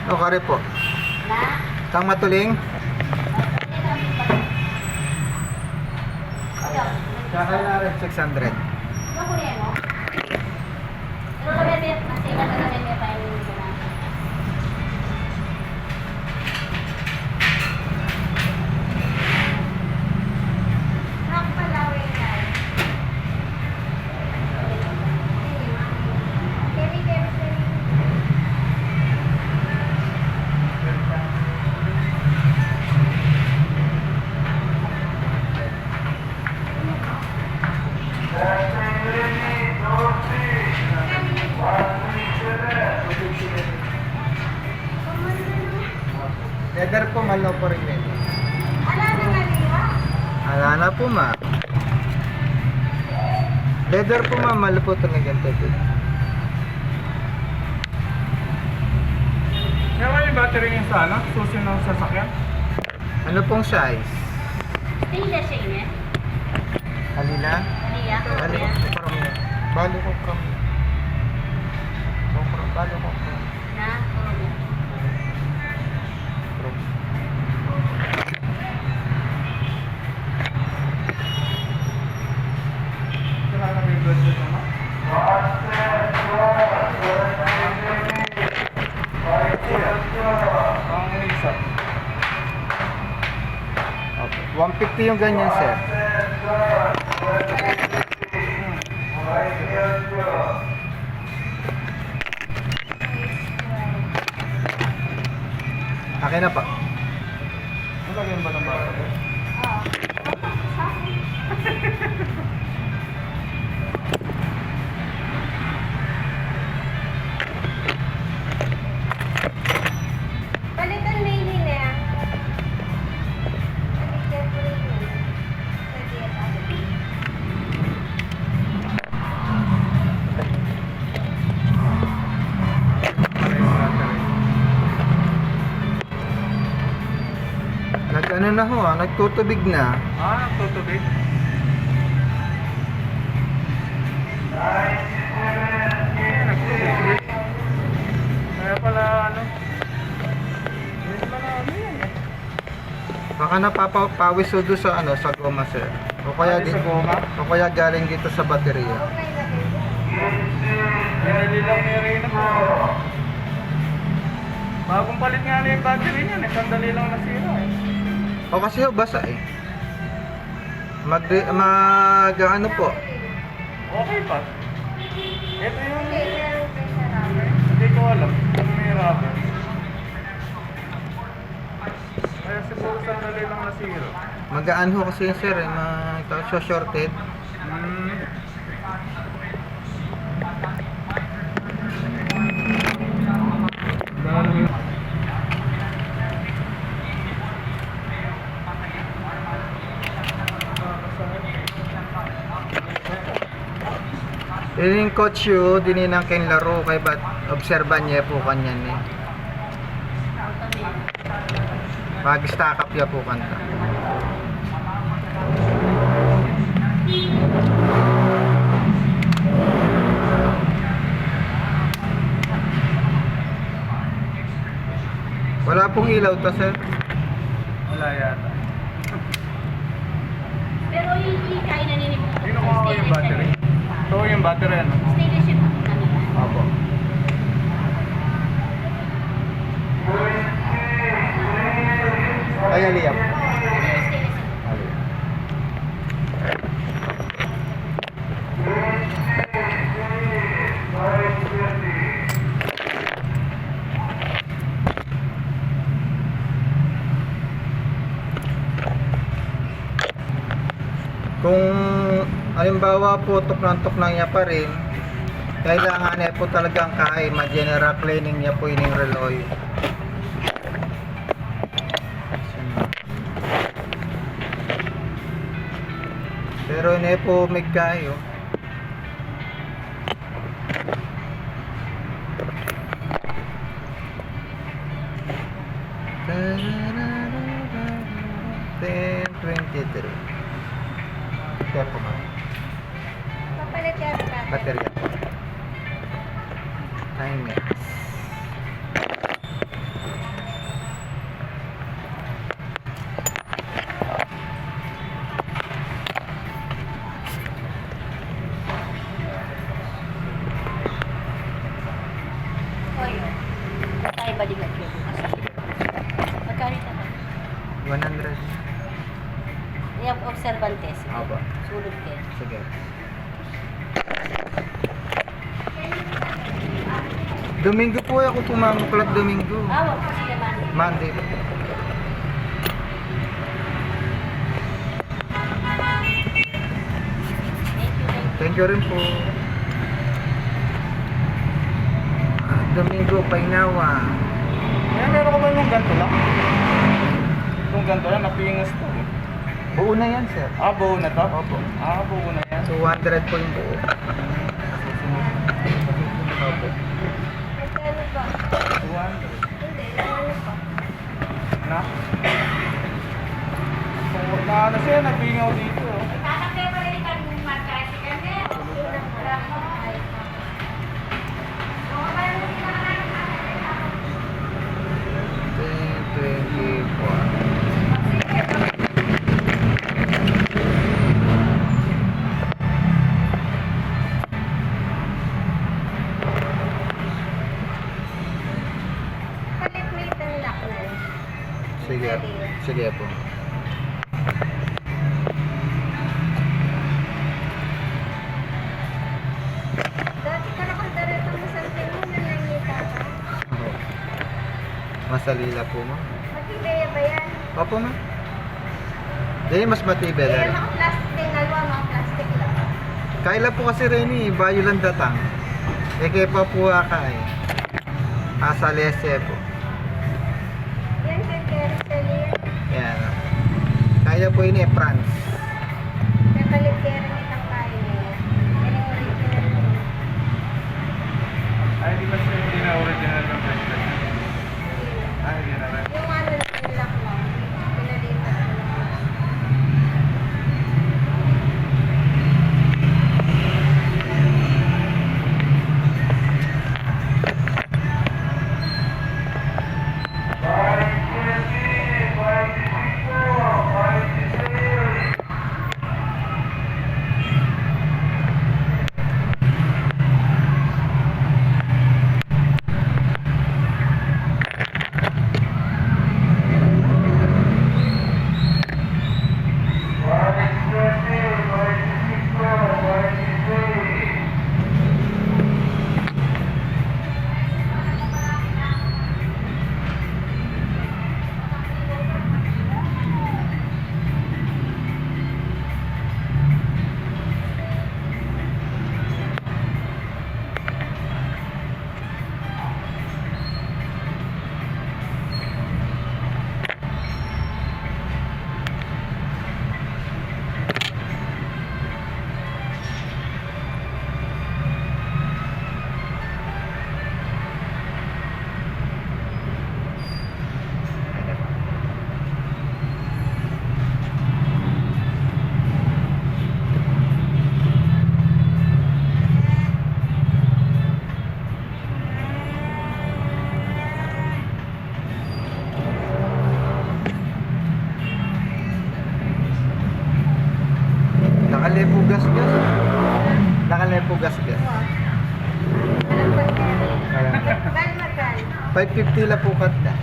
O, kare po. Kang matuling? Kaya na rin 600. Leather po, malo po rin yun. Ala na po, ma. Leather po, ma. Malo po talaga ito. Kaya may battery niya sa ano? Susi ng sasakyan? Ano pong size? Stainless siya yun eh. Halina? Iya. Balo ko kami. Balo ko kami. Balo ko kami. Na? Kaya na may budget naman? Ang isa. Okay. 150 yung ganyan, sir. Akin na pa. Ang lagyan ba ng battery? Palitan na yun eh. Palitan ko rin yun. Nag-ano na ho, nagtutubig na. Nagtutubig? Nagtutubig. Kaya pala ano? Hindi naman ano yan eh. Baka napapawis ho doon sa ano, sa goma, sir. O kaya Sa goma? O kaya galing dito sa baterya. Pinili lang ni Reyna po. Bagong palit nga na yung battery niyan eh. Sandali lang nasira eh. O kasi ho, basa eh. Ano po? Okay pa. Ito yung... Hindi ko alam kung may rubber. Kaya siguro sandali lang nasira. Magaan ho kasi yun, sir, eh. Shorted. Dahil... Yung coach yun, dininang kayong laro kay bat obserban niya po kanyan eh. Mag-stack up ya po kanta. Wala pong ilaw to, sir. Wala yata. Pero yung ikay na nini. Sino ko ako yung battery? Ito yung battery ano? Stainless yung kanila. Opo. Ay, aliyap. Ano yung stainless yung? Kung halimbawa po tok ng niya pa rin, kailangan niya po talagang kahit ma-general cleaning niya po yung reloy. Pero hindi po may kayo. Then 23. Kaya po ba? Papalit yan ang battery. Baterya po. 9 minutes. of Cervantes. Aba. Sulod kayo. Sige. Domingo po ako pumamuklat Domingo. Wag po sila man. Monday. Thank you. Thank you rin po. Domingo, Painawa. Meron ko ba yung ganito lang? Itong ganito lang, napingas to. Buo na yan, sir. Buo na to? Opo. Buo na yan. 200 po yung buo. Opo. Magkano ba? 200. Hindi, ano pa? Na? So, na ano siya, nagpingaw dito. Itatapay mo rin ka ng magkasi ka na. Palit mo itong lock na. Sige. Sige po. Dati ka nakadarito mo sa mo na nangita ka. Oo. Masalila po, ma'am. Matibay ba yan? Opo, ma'am. Hindi, mas matibay Eh, na. mga plastic, dalawa mga plastic lang. Kaila po kasi Reni, bayo lang datang. Kaya pa po ka eh. Asa lese po. Yan kay Kerry Celine. Yan. Kaya po ini France. May palit Kerry itang kain niya. Yan yung original mo. Ay, di ba siya hindi na original ng bracelet? Hindi na rin. Yung ano na yung lock mo. Pinalipat mo lang. Nakalepo gas-gas. Nakalepo gas-gas. Alam ba Kerry? Kaya nga. Gal magal. 550 lang po kat na.